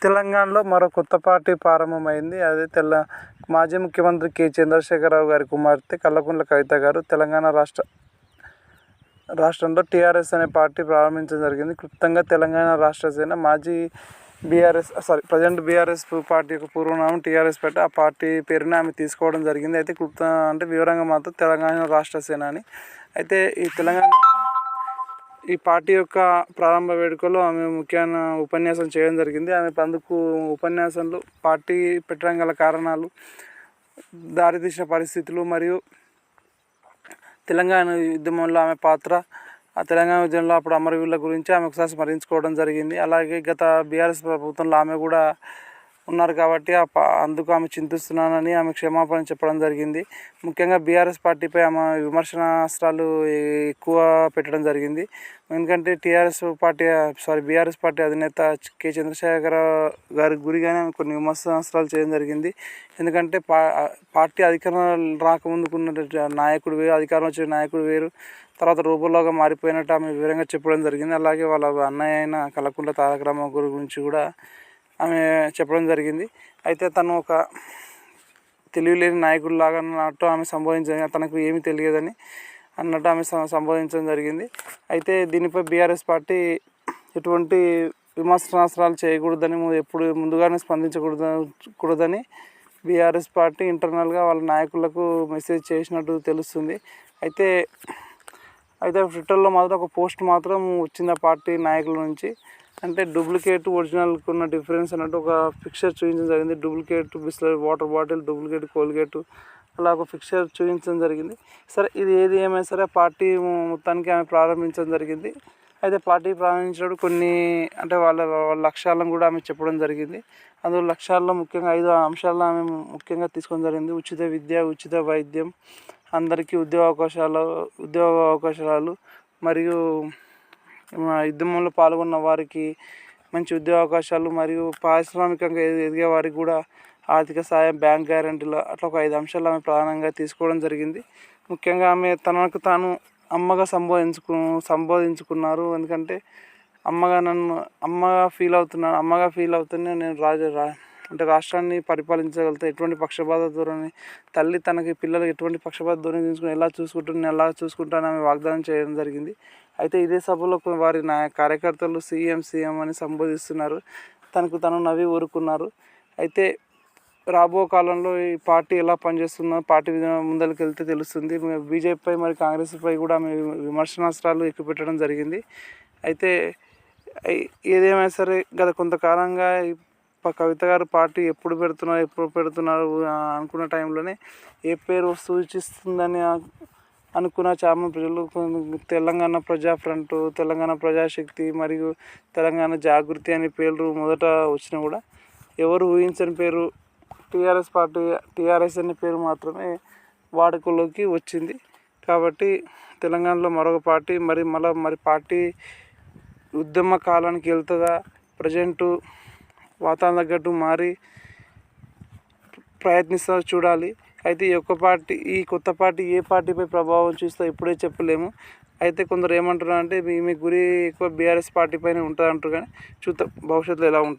తెలంగాణలో మరో కొత్త పార్టీ ప్రారంభమైంది. అదే మాజీ ముఖ్యమంత్రి చంద్రశేఖరరావు గారి కుమార్తె కల్వకుంట్ల కవిత గారు తెలంగాణ రాష్ట్రంలో టీఆర్ఎస్ అనే పార్టీ ప్రారంభించడం జరిగింది. క్లుప్తంగా తెలంగాణ రాష్ట్ర సేన మాజీ ప్రజెంట్ బీఆర్ఎస్ పార్టీ యొక్క పూర్వనామం టీఆర్ఎస్ పార్టీ. ఆ పార్టీ పేరుని ఆమె తీసుకోవడం జరిగింది. అయితే అంటే వివరంగా మాత్రం తెలంగాణ రాష్ట్ర సేన అని. అయితే ఈ పార్టీ యొక్క ప్రారంభ వేడుకలో ఆమె ముఖ్యమైన ఉపన్యాసం చేయడం జరిగింది. ఆమె అందుకు ఉపన్యాసంలో పార్టీ పెట్టడం గల కారణాలు, దారితీసిన పరిస్థితులు మరియు తెలంగాణ ఉద్యమంలో ఆమె పాత్ర, ఆ తెలంగాణ ఉద్యమంలో అప్పుడు అమరవీరుల గురించి ఆమె ఒకసారి స్మరించుకోవడం జరిగింది. అలాగే గత బీఆర్ఎస్ ప్రభుత్వంలో ఆమె కూడా ఉన్నారు కాబట్టి అందుకు ఆమె చింతిస్తున్నానని ఆమె క్షమాపణ చెప్పడం జరిగింది. ముఖ్యంగా బీఆర్ఎస్ పార్టీపై ఆమె విమర్శనాస్త్రాలు ఎక్కువ పెట్టడం జరిగింది. ఎందుకంటే బీఆర్ఎస్ పార్టీ అధినేత చంద్రశేఖర గారి గురిగానే ఆమె కొన్ని విమర్శనాస్త్రాలు చేయడం జరిగింది. ఎందుకంటే పార్టీ అధికారం రాకముందుకున్న నాయకుడు వేరు, అధికారం వచ్చిన నాయకుడు వేరు, తర్వాత రూపంలోగా మారిపోయినట్టు ఆమె వివరంగా చెప్పడం జరిగింది. అలాగే వాళ్ళ అన్నయ్య అయిన కల్వకుంట్ల తారక రామారావు గురించి కూడా ఆమె చెప్పడం జరిగింది. అయితే తను ఒక తెలివిలేని నాయకుడిలాగా అన్నట్టు ఆమె సంబోధించడం, తనకు ఏమీ తెలియదని అన్నట్టు ఆమె సంబోధించడం జరిగింది. అయితే దీనిపై బీఆర్ఎస్ పార్టీ ఎటువంటి విమర్శనాస్త్రాలు చేయకూడదని ముందుగానే స్పందించకూడదని బీఆర్ఎస్ పార్టీ ఇంటర్నల్గా వాళ్ళ నాయకులకు మెసేజ్ చేసినట్టు తెలుస్తుంది. అయితే ట్విట్టర్లో మాత్రం ఒక పోస్ట్ మాత్రం వచ్చింది ఆ పార్టీ నాయకుల నుంచి. అంటే డూప్లికేట్ ఒరిజినల్కి ఉన్న డిఫరెన్స్ అన్నట్టు ఒక పిక్చర్ చూపించడం జరిగింది. Duplicate Bisleri water bottle, duplicate Colgate, అలా ఒక పిక్చర్ చూపించడం జరిగింది. సరే, ఇది ఏది ఏమైనా సరే పార్టీ మొత్తానికి ఆమె ప్రారంభించడం జరిగింది. అయితే పార్టీ ప్రారంభించినప్పుడు కొన్ని వాళ్ళ లక్ష్యాలను కూడా ఆమె చెప్పడం జరిగింది. అందులో లక్ష్యాల్లో ముఖ్యంగా 5 అంశాలను ఆమె ముఖ్యంగా తీసుకోవడం జరిగింది. ఉచిత విద్య, ఉచిత వైద్యం, అందరికీ ఉద్యోగ అవకాశాలు మరియు ఉద్యమంలో పాల్గొన్న వారికి మంచి ఉద్యోగ అవకాశాలు మరియు పారిశ్రామికంగా ఎదిగే వారికి కూడా ఆర్థిక సాయం, బ్యాంక్ గ్యారెంటీలు, అట్లా ఒక 5 అంశాలు ఆమె ప్రధానంగా తీసుకోవడం జరిగింది. ముఖ్యంగా ఆమె తనకు తాను అమ్మగా సంబోధించుకున్నారు. ఎందుకంటే అమ్మగా ఫీల్ అవుతున్నా నేను రాష్ట్రాన్ని పరిపాలించగలుగుతా, ఎటువంటి పక్షపాత ధోరణి, తల్లి తనకి పిల్లలు ఎటువంటి పక్షపాత ధోరణి తీసుకుని ఎలా చూసుకుంటానని ఆమె వాగ్దానం చేయడం జరిగింది. అయితే ఇదే సభలో వారి కార్యకర్తలు సీఎం అని సంబోధిస్తున్నారు. తనకు తను నవ్వి ఊరుకున్నారు. అయితే రాబో కాలంలో ఈ పార్టీ ఎలా పనిచేస్తుందో పార్టీ ముందరికి వెళ్తే తెలుస్తుంది. బీజేపీపై మరి కాంగ్రెస్పై కూడా ఆమె విమర్శనాస్త్రాలు ఎక్కువ పెట్టడం జరిగింది. అయితే ఏదేమైనా సరే గత కొంతకాలంగా కవిత గారు పార్టీ ఎప్పుడు పెడుతున్నారు అనుకున్న టైంలోనే ఏ పేరు సూచిస్తుందని అనుకున్న చాలా ప్రజలు తెలంగాణ ప్రజా ఫ్రంట్, తెలంగాణ ప్రజాశక్తి మరియు తెలంగాణ జాగృతి అనే పేర్లు మొదట వచ్చినా కూడా ఎవరు ఊహించని పేరు టీఆర్ఎస్ అనే పేరు మాత్రమే వాడుకలోకి వచ్చింది. కాబట్టి తెలంగాణలో మరొక పార్టీ మరి పార్టీ ఉద్యమ కాలానికి వెళ్తుందా, ప్రజెంటు వాతావరణం తగ్గట్టు మారి ప్రయత్నిస్తా చూడాలి. అయితే ఈ కొత్త పార్టీ ఏ పార్టీపై ప్రభావం చూస్తా ఇప్పుడే చెప్పలేము. అయితే కొందరు ఏమంటున్నారు అంటే మీ గురి ఎక్కువ బీఆర్ఎస్ పార్టీ పైన ఉంటుంది అంటారు. కానీ చూద్దాం భవిష్యత్తులో ఎలా ఉంటుందో.